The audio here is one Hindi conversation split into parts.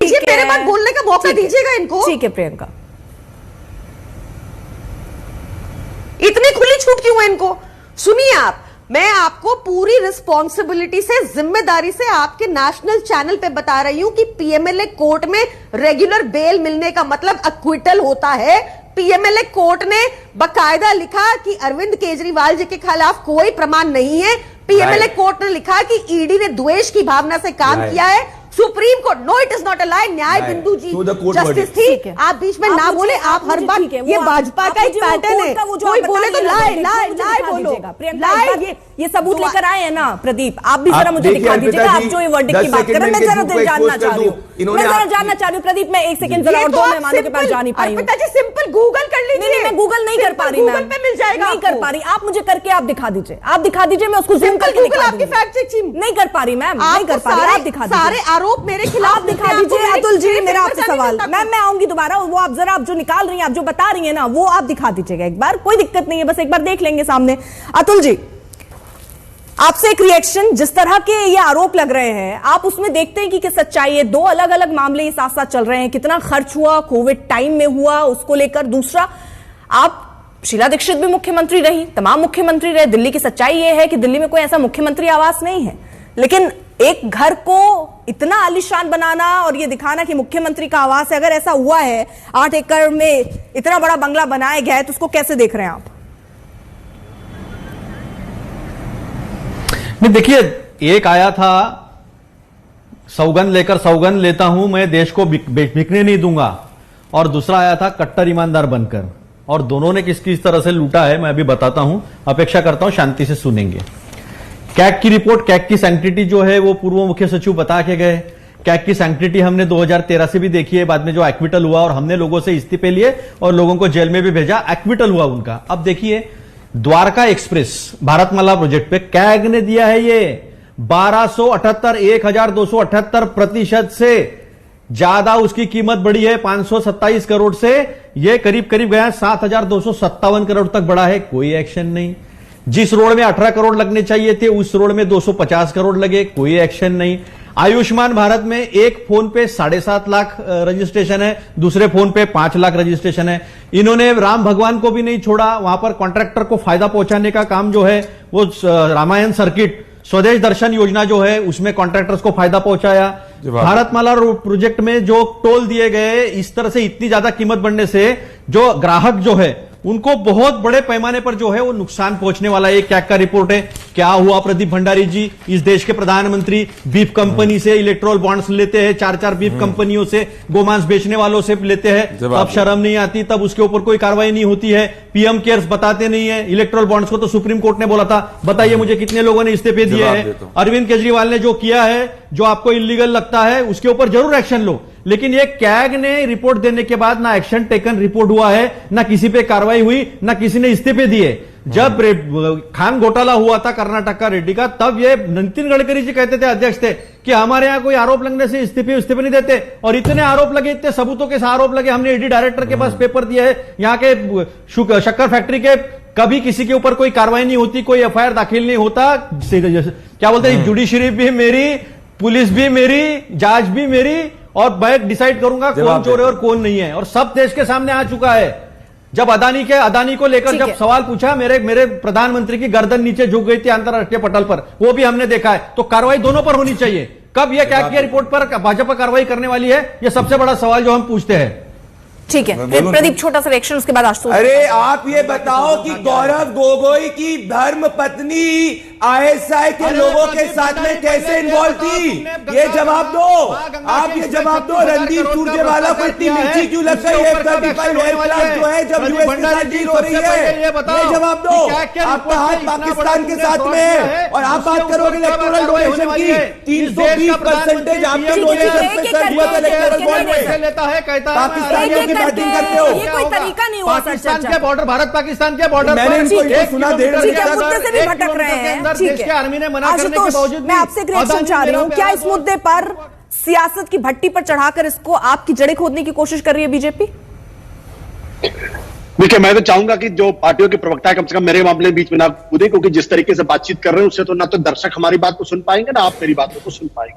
मेरे बाद बोलने का मौका दीजिएगा इनको। ठीक है प्रियंका, इतनी खुली छूट क्यों है इनको? सुनिए आप, मैं आपको पूरी रिस्पॉन्सिबिलिटी से, जिम्मेदारी से आपके नेशनल चैनल पे बता रही हूं कि पीएमएलए कोर्ट में रेगुलर बेल मिलने का मतलब अक्विटल होता है। पीएमएलए कोर्ट ने बकायदा लिखा कि अरविंद केजरीवाल जी के खिलाफ कोई प्रमाण नहीं है। पीएमएलए कोर्ट ने लिखा कि ईडी ने द्वेष की भावना से काम किया है। Supreme Court, no it is not a lie, न्याय बिंदु जी जस्टिस थी। आप बीच में ना बोले, आप हर बार, ये भाजपा का एक पैटर्न है, कोई बोले तो लाई लाई लाई बोलो। ये सबूत लेकर आए हैं ना प्रदीप, आप भी जरा मुझे दिखा दीजिएगा। आप जो ये वर्डिक्ट की बात कर रहे हैं, मैं जरा जानना चाह रही हूँ, मैं जरा जानना चाह रही हूँ प्रदीप। मैं एक सेकंड जरा और दो मेहमानों के पास जा नहीं पाई हूँ। सिंपल गूगल कर लीजिए। मैं गूगल नहीं कर पा रही, गूगल पे मिल जाएगा, नहीं कर पा रही। आप मुझे करके आप दिखा दीजिए, आप दिखा दीजिए, मैं उसको जूम करके दिखा दूंगी। आपकी फैक्ट चेक टीम नहीं कर पा रही मैम, नहीं कर पा रही। आप दिखा दीजिए सारे आरोप मेरे खिलाफ दिखा दीजिए। अतुल जी, मेरा आपसे सवाल, मैम मैं आऊंगी दोबारा, वो आप जरा आप जो निकाल रही हैं, आप जो बता रही हैं ना, वो आप दिखा दीजिएगा एक बार, कोई दिक्कत नहीं है, बस एक बार देख लेंगे सामने। अतुल जी, आपसे एक रिएक्शन, जिस तरह के ये आरोप लग रहे हैं, आप उसमें देखते हैं कि सच्चाई है? दो अलग अलग मामले ये साथ साथ चल रहे हैं। कितना खर्च हुआ, कोविड टाइम में हुआ, उसको लेकर। दूसरा, आप शीला दीक्षित भी मुख्यमंत्री रही, तमाम मुख्यमंत्री रहे। दिल्ली की सच्चाई ये है कि दिल्ली में कोई ऐसा मुख्यमंत्री आवास नहीं है, लेकिन एक घर को इतना आलीशान बनाना और ये दिखाना कि मुख्यमंत्री का आवास है, अगर ऐसा हुआ है 8 एकड़ में इतना बड़ा बंगला बनाया गया है, तो उसको कैसे देख रहे हैं आप? नहीं, देखिए, एक आया था सौगंध लेकर सौगंध लेता हूं मैं देश को बिकने नहीं दूंगा, और दूसरा आया था कट्टर ईमानदार बनकर, और दोनों ने किस तरह से लूटा है मैं अभी बताता हूं। अपेक्षा करता हूं शांति से सुनेंगे। कैग की रिपोर्ट, कैग की सैंक्टिटी जो है वो पूर्व मुख्य सचिव बता के गए। कैग की सैंक्टिटी हमने 2013 से भी देखी है, बाद में जो एक्विटल हुआ और हमने लोगों से इस्तीफे लिए और लोगों को जेल में भी भेजा, एक्विटल हुआ उनका। अब देखिए, द्वारका एक्सप्रेस भारतमाला प्रोजेक्ट पे कैग ने दिया है ये 1278 से ज्यादा उसकी कीमत बढ़ी है, 527 करोड़ से ये करीब गया 7257 करोड़ तक बढ़ा है। कोई एक्शन नहीं। जिस रोड में 18 करोड़ लगने चाहिए थे, उस रोड में 250 करोड़ लगे, कोई एक्शन नहीं। आयुष्मान भारत में एक फोन पे 7.5 लाख रजिस्ट्रेशन है, दूसरे फोन पे 5 लाख रजिस्ट्रेशन है। इन्होंने राम भगवान को भी नहीं छोड़ा, वहां पर कॉन्ट्रैक्टर को फायदा पहुंचाने का काम जो है वो रामायण सर्किट, स्वदेश दर्शन योजना जो है उसमें कॉन्ट्रैक्टर्स को फायदा पहुंचाया। भारतमाला प्रोजेक्ट में जो टोल दिए गए, इस तरह से इतनी ज्यादा कीमत बढ़ने से जो ग्राहक जो है उनको बहुत बड़े पैमाने पर जो है वो नुकसान पहुंचने वाला है। एक कैग का रिपोर्ट है। क्या हुआ प्रदीप भंडारी जी, इस देश के प्रधानमंत्री बीफ कंपनी से इलेक्ट्रोल बॉन्ड्स लेते हैं, 4 बीफ कंपनियों से, गोमांस बेचने वालों से लेते हैं, तब शर्म नहीं आती, तब उसके ऊपर कोई कार्रवाई नहीं होती है। पीएम केयर्स बताते नहीं है। इलेक्ट्रोल बॉन्ड्स को तो सुप्रीम कोर्ट ने बोला था, बताइए मुझे कितने लोगों ने इस्तीफे दिए हैं। अरविंद केजरीवाल ने जो किया है, जो आपको इलीगल लगता है, उसके ऊपर जरूर एक्शन लो, लेकिन ये कैग ने रिपोर्ट देने के बाद ना एक्शन टेकन रिपोर्ट हुआ है, ना किसी पे कार्रवाई हुई, ना किसी ने इस्तीफे दिए। जब खान घोटाला हुआ था कर्नाटक का रेड्डी का, तब ये नितिन गडकरी जी कहते थे, अध्यक्ष थे, कि हमारे यहां कोई आरोप लगने से इस्तीफे नहीं देते, और इतने आरोप लगे, इतने सबूतों के आरोप लगे, हमने ईडी डायरेक्टर के पास पेपर दिया है, यहाँ के शक्कर फैक्ट्री के, कभी किसी के ऊपर कोई कार्रवाई नहीं होती, कोई एफआईआर दाखिल नहीं होता। क्या बोलते हैं, जुडिशरी भी मेरी, पुलिस भी मेरी, जांच भी मेरी, और मैं डिसाइड करूंगा कौन चोर है और कौन नहीं है, और सब देश के सामने आ चुका है। जब अदानी को लेकर जब सवाल पूछा, मेरे प्रधानमंत्री की गर्दन नीचे झुक गई थी अंतरराष्ट्रीय पटल पर, वो भी हमने देखा है। तो कार्रवाई दोनों पर होनी चाहिए। कब यह क्या किया रिपोर्ट पर भाजपा कार्रवाई करने वाली है, यह सबसे बड़ा सवाल जो हम पूछते हैं। ठीक है प्रदीप, छोटा सा रिएक्शन, उसके बाद आशुतोष। अरे आप ये बताओ कि गौरव गोगोई की धर्म पत्नी आईएसआई के लोगों के साथ में कैसे इन्वॉल्व थी, ये जवाब दो। आप ये जवाब दो। रणदीप सुरजेवाला को इतनी मिर्ची क्यों लग गई है, 35 हेयर क्लास जो है, जब यूएस के साथ डील हो रही है, ये जवाब दो। आपका हाथ पाकिस्तान के साथ में है, और आप बात करोगे इलेक्टोरल डोनेशन की, 320% आपके डोनेशन पे सर्च हुआ था इलेक्टोरल बॉन्ड में, पाकिस्तानियों की बैटिंग करते हो। ये कोई तरीका नहीं हुआ सर, पाकिस्तान के बॉर्डर, भारत पाकिस्तान के बॉर्डर, मैंने इनको सुना, मुद्दे से भी भटक रहे हैं। देश के आर्मी ने मना करने के बावजूद मैं आपसे एक रिएक्शन चाह रही हूं, क्या इस मुद्दे पर सियासत की भट्टी पर चढ़ाकर इसको आपकी जड़ें खोदने की कोशिश कर रही है बीजेपी? देखिए, मैं तो चाहूंगा कि जो पार्टियों के प्रवक्ता है कम से कम मेरे मामले बीच में ना कूदे, क्योंकि जिस तरीके से बातचीत कर रहे हैं उससे तो ना तो दर्शक हमारी बात को सुन पाएंगे, ना आप मेरी बातों को सुन पाएंगे।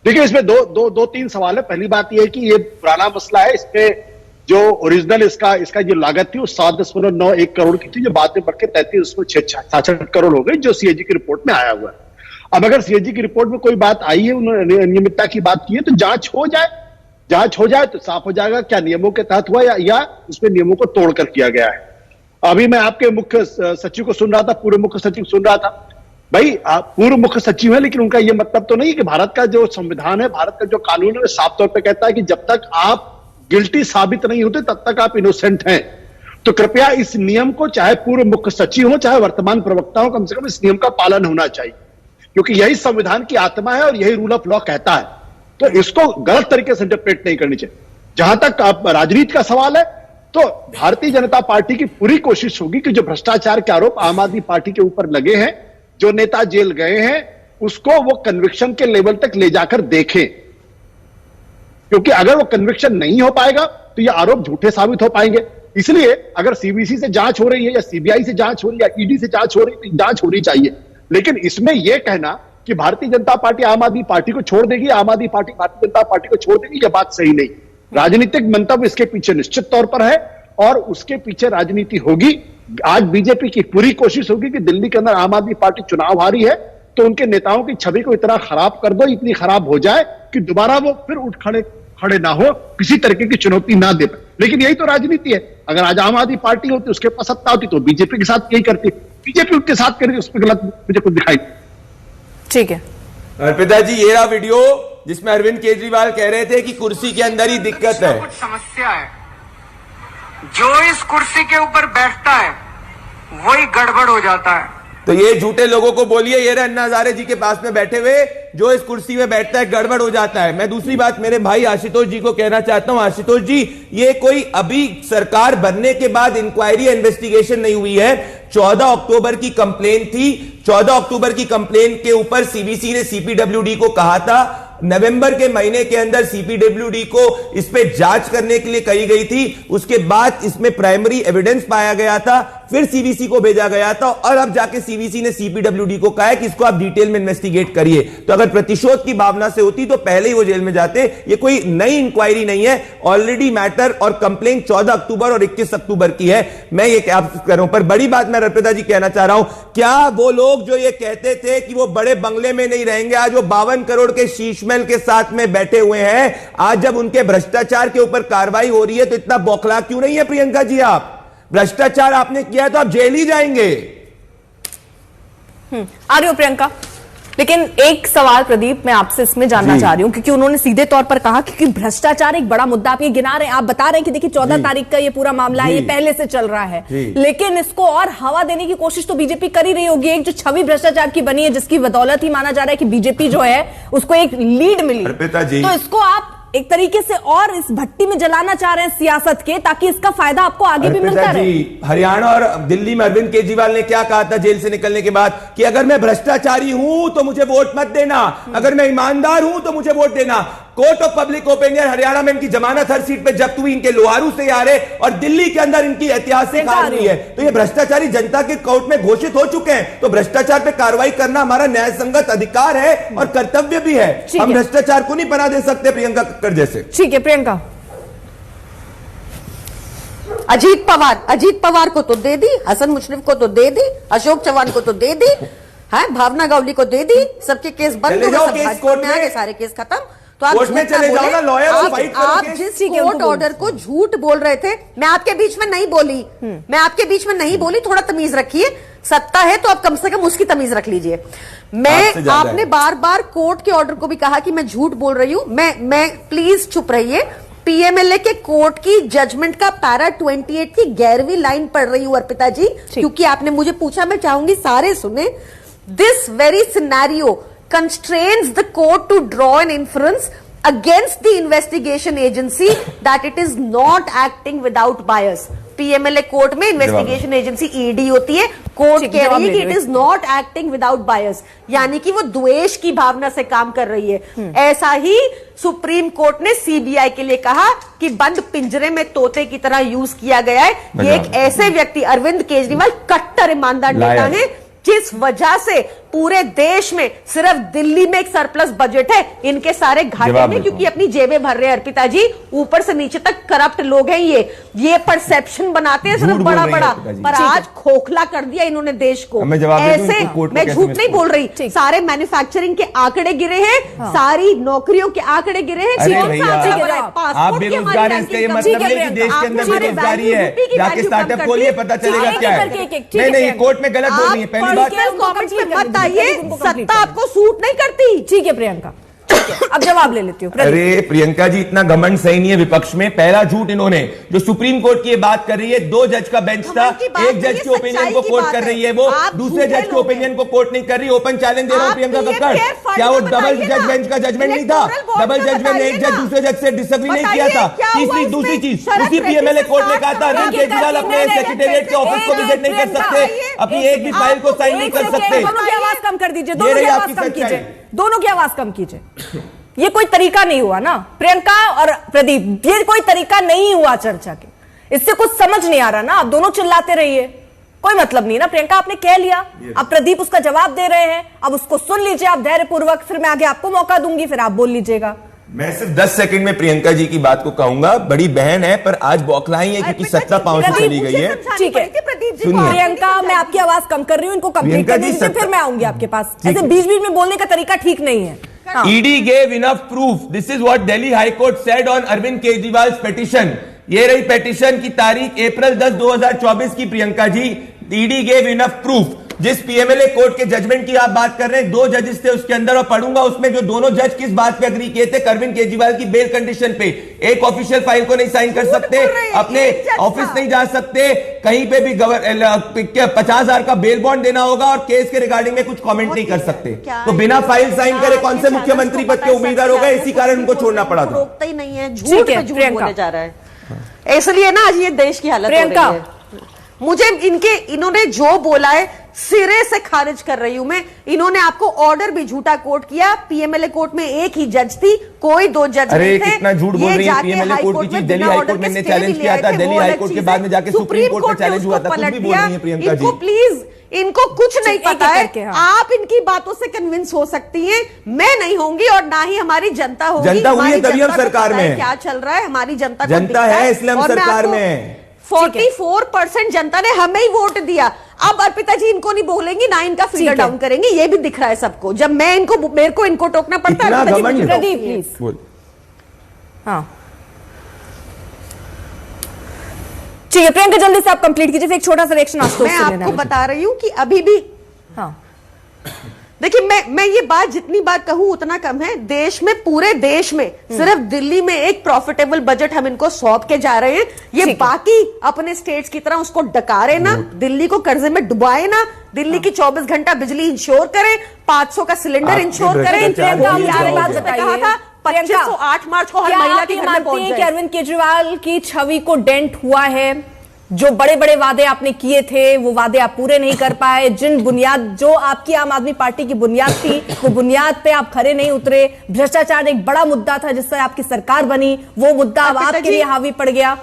देखिए, इसमें दो तीन सवाल है। पहली बात यह है कि ये पुराना मसला है। इसमें जो ओरिजिनल इसका जो लागत थी वो 7.91 करोड़ की थी, जो बाद में बढ़ के 33.66 करोड़ हो गई, जो सीएजी की रिपोर्ट में आया हुआ है। अब अगर सीएजी की रिपोर्ट में कोई बात आई है, उन्होंने अनियमितता की बात की है, तो जांच हो जाए तो साफ हो जाएगा क्या नियमों के तहत हुआ या उसमें नियमों को तोड़कर किया गया है। अभी मैं आपके मुख्य सचिव को सुन रहा था, पूर्व मुख्य सचिव सुन रहा था। भाई, आप पूर्व मुख्य सचिव है, लेकिन उनका यह मतलब तो नहीं कि भारत का जो संविधान है, भारत का जो कानून है, साफ तौर पर कहता है कि जब तक आप गिल्टी साबित नहीं होते तब तक आप इनोसेंट हैं। तो कृपया इस नियम को, चाहे पूर्व मुख्य सचिव हो चाहे वर्तमान प्रवक्ता हो, कम से कम इस नियम का पालन होना चाहिए, क्योंकि यही संविधान की आत्मा है और यही रूल ऑफ लॉ कहता है। तो इसको गलत तरीके से इंटरप्रेट नहीं करनी चाहिए। जहां तक आप राजनीति का सवाल है, तो भारतीय जनता पार्टी की पूरी कोशिश होगी कि जो भ्रष्टाचार के आरोप आम आदमी पार्टी के ऊपर लगे हैं, जो नेता जेल गए हैं, उसको वो कन्विक्शन के लेवल तक ले जाकर देखें, क्योंकि अगर वो कन्विक्शन नहीं हो पाएगा तो ये आरोप झूठे साबित हो पाएंगे। इसलिए अगर सीबीसी से जांच हो रही है या सीबीआई से जांच हो रही है या ईडी से जांच हो रही है, जांच होनी चाहिए। लेकिन इसमें यह कहना कि भारतीय जनता पार्टी आम आदमी पार्टी को छोड़ देगी, आम आदमी पार्टी भारतीय जनता पार्टी को छोड़ देगी, यह बात सही नहीं। राजनीतिक मंतव्य इसके पीछे निश्चित तौर पर है और उसके पीछे राजनीति होगी। आज बीजेपी की पूरी कोशिश होगी कि दिल्ली के अंदर आम आदमी पार्टी चुनाव हारी है तो उनके नेताओं की छवि को इतना खराब कर दो, इतनी खराब हो जाए कि दोबारा वो फिर उठ खड़े ना हो, किसी तरीके की चुनौती ना दे पाए। लेकिन यही तो राजनीति है। अगर आज आम आदमी पार्टी होती, उसके पास सत्ता होती, तो बीजेपी के साथ यही करती। बीजेपी उनके साथ करेगी, उसमें गलत मुझे कुछ दिखाई। ठीक है अर्पिता जी, ये रहा वीडियो जिसमें अरविंद केजरीवाल कह रहे थे कि कुर्सी के अंदर ही दिक्कत है। कुछ समस्या है, जो इस कुर्सी के ऊपर बैठता है वही गड़बड़ हो जाता है। तो ये झूठे लोगों को बोलिए, ये रहे अन्ना हजारे जी के पास में बैठे हुए, जो इस कुर्सी में बैठता है गड़बड़ हो जाता है। मैं दूसरी बात मेरे भाई आशुतोष जी को कहना चाहता हूं। आशुतोष जी, ये कोई अभी सरकार बनने के बाद इंक्वायरी इन्वेस्टिगेशन नहीं हुई है। 14 अक्टूबर की कंप्लेन थी। 14 अक्टूबर की कंप्लेन के ऊपर सीबीसी ने सीपीडब्ल्यूडी को कहा था, नवंबर के महीने के अंदर सीपीडब्ल्यूडी को इस पे जांच करने के लिए कही गई थी। उसके बाद इसमें प्राइमरी एविडेंस पाया गया था, फिर सीबीसी को भेजा गया था और अब जाके सीबीसी ने सीपीडब्ल्यूडी को कहा है कि इसको आप डिटेल में इन्वेस्टिगेट करिए। तो अगर प्रतिशोध की भावना से होती तो पहले ही वो जेल में जाते। ये कोई नई इंक्वायरी नहीं है, ऑलरेडी मैटर और कंप्लेंट 14 अक्टूबर और 21 अक्टूबर की है। मैं ये क्या कर रहा हूं, पर बड़ी बात मैं अर्पिता जी कहना चाह रहा हूं, क्या वो लोग जो ये कहते थे कि वो बड़े बंगले में नहीं रहेंगे, आज वो 52 करोड़ के शीश महल के साथ में बैठे हुए हैं। आज जब उनके भ्रष्टाचार के ऊपर कार्रवाई हो रही है तो इतना बौखला क्यों नहीं है प्रियंका जी? आप भ्रष्टाचार आपने किया है तो आप जेल ही जाएंगे। आ रही हो प्रियंका, लेकिन एक सवाल प्रदीप मैं आपसे इसमें जानना चाह रही हूं, क्योंकि उन्होंने सीधे तौर पर कहा कि भ्रष्टाचार एक बड़ा मुद्दा आप ये गिना रहे हैं, आप बता रहे हैं कि देखिए 14 तारीख का ये पूरा मामला है, ये पहले से चल रहा है, लेकिन इसको और हवा देने की कोशिश तो बीजेपी कर ही रही होगी। एक जो छवि भ्रष्टाचार की बनी है, जिसकी बदौलत ही माना जा रहा है कि बीजेपी जो है उसको एक लीड मिली, तो इसको आप एक तरीके से और इस भट्टी में जलाना चाह रहे हैं सियासत के, ताकि इसका फायदा आपको आगे भी मिलता रहे। हरियाणा और दिल्ली में अरविंद केजरीवाल ने क्या कहा था जेल से निकलने के बाद कि अगर मैं भ्रष्टाचारी हूं तो मुझे वोट मत देना, अगर मैं ईमानदार हूं तो मुझे वोट देना। Court of public opinion Haryana में इनकी जमानत हर सीट पे जब्त हुई, इनके लोहारू से आ रहे, और दिल्ली के अंदर इनकी ऐतिहासिक हार हुई है। तो ये भ्रष्टाचारी जनता के कोर्ट में घोषित हो चुके हैं। तो भ्रष्टाचार पे कार्रवाई करना हमारा न्याय संगत अधिकार है और कर्तव्य भी है। हम भ्रष्टाचार को नहीं बना दे सकते प्रियंका कक्कड़ जैसे। ठीक है प्रियंका। अजीत पवार को तो दे दी, हसन मुशर्रफ को तो दे दी, अशोक चौहान को तो दे दी, है भावना गावली को दे दी, सबके केस बंद हो गए, सब कोर्ट में आ गए, सारे केस खत्म। तो आप कोर्ट में चले जाओ ना, लॉयर और फाइट करो। आप जिस कोर्ट ऑर्डर को झूठ बोल रहे थे, मैं आपके बीच में नहीं बोली, थोड़ा तमीज रखिए। सत्ता है तो आप कम से कम उसकी तमीज रख लीजिए। आपने बार बार कोर्ट के ऑर्डर को भी कहा कि मैं झूठ बोल रही हूं। मैं प्लीज चुप रहिए। पीएमएलए के कोर्ट की जजमेंट का पैरा 28 की 11वीं लाइन पढ़ रही हूं अर्पिता जी, क्योंकि आपने मुझे पूछा, मैं चाहूंगी सारे सुने। This very scenario constrains the court to draw an inference against the investigation agency that it is not acting without bias. PMLA court में इन्वेस्टिगेशन एजेंसी ईडी होती है, कोर्ट कह रही है कि it is not acting without bias, यानी कि वो द्वेष की भावना से काम कर रही है। ऐसा ही सुप्रीम कोर्ट ने सीबीआई के लिए कहा कि बंद पिंजरे में तोते की तरह यूज किया गया है। ये एक ऐसे व्यक्ति अरविंद केजरीवाल कट्टर ईमानदार नेता है, जिस वजह से पूरे देश में सिर्फ दिल्ली में एक सरप्लस बजट है, इनके सारे घाटे जवाब में, देता क्योंकि अपनी जेबें भर रहे हैं अर्पिता जी, ऊपर से नीचे तक करप्ट लोग हैं ये परसेप्शन बनाते हैं सिर्फ झूठ बोल बड़ा रही हैं बड़ा, अर्पिता जी। पर आज खोखला कर दिया इन्होंने देश को। मैं जवाब देती हूँ, ऐसे इनको कोर्ट को मैं कैसे झूठ नहीं बोल रही, ठीक। सारे मैन्युफैक्चरिंग के आंकड़े गिरे हैं, सारी नौकरियों के आंकड़े गिरे हैं। अरे कौन सा भैया, आंकड़ा बना है? आप पासपोर्ट की बेरोजगार हमारी हैं, इसका ये ranking मतलब कम नहीं है। कि देश के अंदर आपने हमारे बेरोजगारी है। value की जाके value स्टार्टअप कम कर खोलिए, दी। पता चलेगा ठीक क्या है, है। ठीक है, नहीं नहीं, ठीक है। कोर्ट में गलत बोल रही है पहली बात। पॉलिटिकल कमेंट्स में मत आइए, सत्ता आपको सूट नहीं करती। ठीक है प्रियंका, ठीक है, अब जवाब ले लेती हूँ। प्रदीप। अरे प्रियंका जी, इतना घमंड सही नहीं है विपक्ष में। पहला झूठ इन्होंने, जो सुप्रीम कोर्ट की ये बात कर रही है, 2 जज का बेंच था, घमंड की बात एक नहीं, जज ये के ओपिनियन सच्चाई को की कोर्ट बात कर है। रही है, वो आप दूसरे झूठे जज के लोग ओपिनियन को कोर्ट नहीं कर रही। ओपन चैलेंज दे रहा हूं आप प्रियंका PMK कक्कड़, फंड क्या वो में डबल बताइए जज ना। बेंच का जजमेंट नहीं था? इलेक्टोरल बॉन्ड डबल में जजमेंट बताइए एक जज ना। दूसरे जज से डिसएग्री नहीं किया बताइए, था। क्या हुआ तीसरी उसमें? दूसरी चीज, शरद उसी रेड्डी पीएमएलए से कोर्ट ने 60 कहा था करोड़ अरविंद की केजरीवाल नहीं, अपने नहीं, नहीं, सेक्रेटेरिएट के ऑफिस को एक विजिट नहीं कर प्रियंका, सकते, अपनी एक भी फाइल को साइन नहीं कर सकते। दोनों की आवाज कम कर दीजिए, ये दोनों की रही आवाज आपकी कम सच्चाई। कीजिए, दोनों की आवाज कम कीजिए। ये कोई तरीका नहीं हुआ ना प्रियंका और प्रदीप, ये कोई तरीका नहीं हुआ चर्चा के, इससे कुछ समझ नहीं आ रहा ना। आप दोनों चिल्लाते रहिए, कोई मतलब नहीं ना। प्रियंका आपने कह लिया, अब प्रदीप उसका जवाब दे रहे हैं, अब उसको सुन लीजिए आप धैर्यपूर्वक, फिर मैं आगे आपको मौका दूंगी, फिर आप बोल लीजिएगा। मैं सिर्फ 10 सेकंड में प्रियंका जी की बात को कहूंगा। बड़ी बहन है पर आज बौखलाई है क्योंकि सत्ता पांव से चली गई है। ठीक है सुनिए। प्रियंका, मैं आपकी आवाज कम कर रही हूं, इनको कंप्लीट प्रियंका कर जी, दीजिए, सत्ता- फिर मैं आऊंगी आपके पास। ठीक ऐसे है। बीच बीच में बोलने का तरीका ठीक नहीं है। हाँ। ED gave enough proof. This is what Delhi High Court said on Arvind Kejriwal's petition. ये रही पेटिशन की तारीख अप्रैल 10, 2024 की Priyanka ji. ED gave enough proof. जिस पीएमएलए कोर्ट के जजमेंट की आप बात कर रहे हैं, 2 जजेस थे उसके अंदर, और पढ़ूंगा उसमें जो दोनों जज किस बात पे अग्री किए थे, अरविंद केजरीवाल की बेल कंडीशन पे। एक ऑफिशियल फाइल को नहीं साइन कर सकते, अपने ऑफिस नहीं जा सकते, कहीं पे भी 50,000 का बेल बॉन्ड देना होगा, और केस के रिगार्डिंग में कुछ कमेंट नहीं कर सकते। तो बिना फाइल साइन करे कौन से मुख्यमंत्री पद के उम्मीदवार हो गए? इसी कारण उनको छोड़ना पड़ा था। रोकता ही नहीं है, झूठ ठीक है, पे झूठ प्रियंका। बोले जा रहा है। इसलिए ना आज ये देश की हालत हो प्रियंका। रही है। मुझे इन्होंने जो बोला है सिरे से खारिज कर रही हूं मैं। इन्होंने आपको ऑर्डर भी झूठा कोर्ट किया। पीएमएलए कोर्ट में एक ही जज थी, कोई 2 जज अरे नहीं थे। कितना झूठ बोल ये रही है। जाके पीएमएलए हाई कोर्ट की कोर्ट में चीज दिल्ली बिना हाई ऑर्डर कोर्ट के में स्टे चैलेंज भी किया ले था। आए थे, दिल्ली वो हाई अलग कोर्ट के चीज बाद में है। जाके सुप्रीम कोर्ट में ने चैलेंज हुआ उसको था। कुछ पलट भी बोल दिया। रही है प्रियंका जी। इनको प्लीज, इनको कुछ नहीं एक-एक पता है। करके, हाँ। आप इनकी बातों से कन्विंस हो सकती हैं, मैं नहीं होंगी, और ना ही हमारी जनता होगी। जनता हुई है हमारी तभी हम जनता को सरकार पता में है हैं। क्या चल रहा है, हमारी जनता को जनता दिखता है, इसलिए हम और मैं सरकार आपको में हैं। 44% जनता ने हमें ही वोट दिया। अब अर्पिता जी इनको नहीं बोलेंगी, ना इनका ठीक फिगर है। डाउन करेंगे, ये भी दिख रहा है सबको। जब मैं मेरे को इनको टोकना पड़ता है, इतना अर्पिता जी घमंड। मुझे प्रदीप टोकती हैं। प्लीज। बोल। हाँ ठीक है प्रियंका, जल्दी से आप कंप्लीट कीजिए, फिर एक छोटा सा रिएक्शन आपको मैं उससे लेना आपको है। बता रही हूं कि अभी भी हाँ देखिए, मैं ये बात जितनी बार कहूं उतना कम है। देश में, पूरे देश में सिर्फ दिल्ली में एक प्रॉफिटेबल बजट हम इनको सौंप के जा रहे हैं। ये ठीक है। बाकी अपने स्टेट्स की तरह उसको डकारे ना, दिल्ली को कर्जे में डुबाए ना, दिल्ली की 24 घंटा बिजली इंश्योर करें, 500 का सिलेंडर आपके इंश्योर करें। भ्रष्टाचार प्रियंका, की मुझे बात जाओगे। बताइए। कहा था प्रियंका, 2508 मार्च को हर क्या महिला आप के ये घर में मानती पहुंच हैं कि जाए। अरविंद केजरीवाल की छवि को डेंट हुआ है? जो बड़े बड़े वादे आपने किए थे वो वादे आप पूरे नहीं कर पाए, जिन बुनियाद, जो आपकी आम आदमी पार्टी की बुनियाद थी, वो बुनियाद पे आप खरे नहीं उतरे। भ्रष्टाचार एक बड़ा मुद्दा था जिससे आपकी सरकार बनी, वो मुद्दा अब अर्पिता आपके जी- लिए हावी पड़ गया।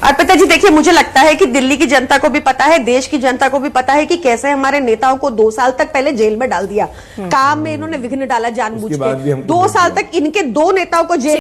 अर्पिता जी देखिए, मुझे लगता है कि दिल्ली की जनता को भी पता है, देश की जनता को भी पता है कि कैसे हमारे नेताओं को 2 साल तक पहले जेल में डाल दिया। काम में इन्होंने विघ्न डाला जानबूझ उसके बाद भी के। हमको 2 साल तक इनके 2 नेताओं को जेल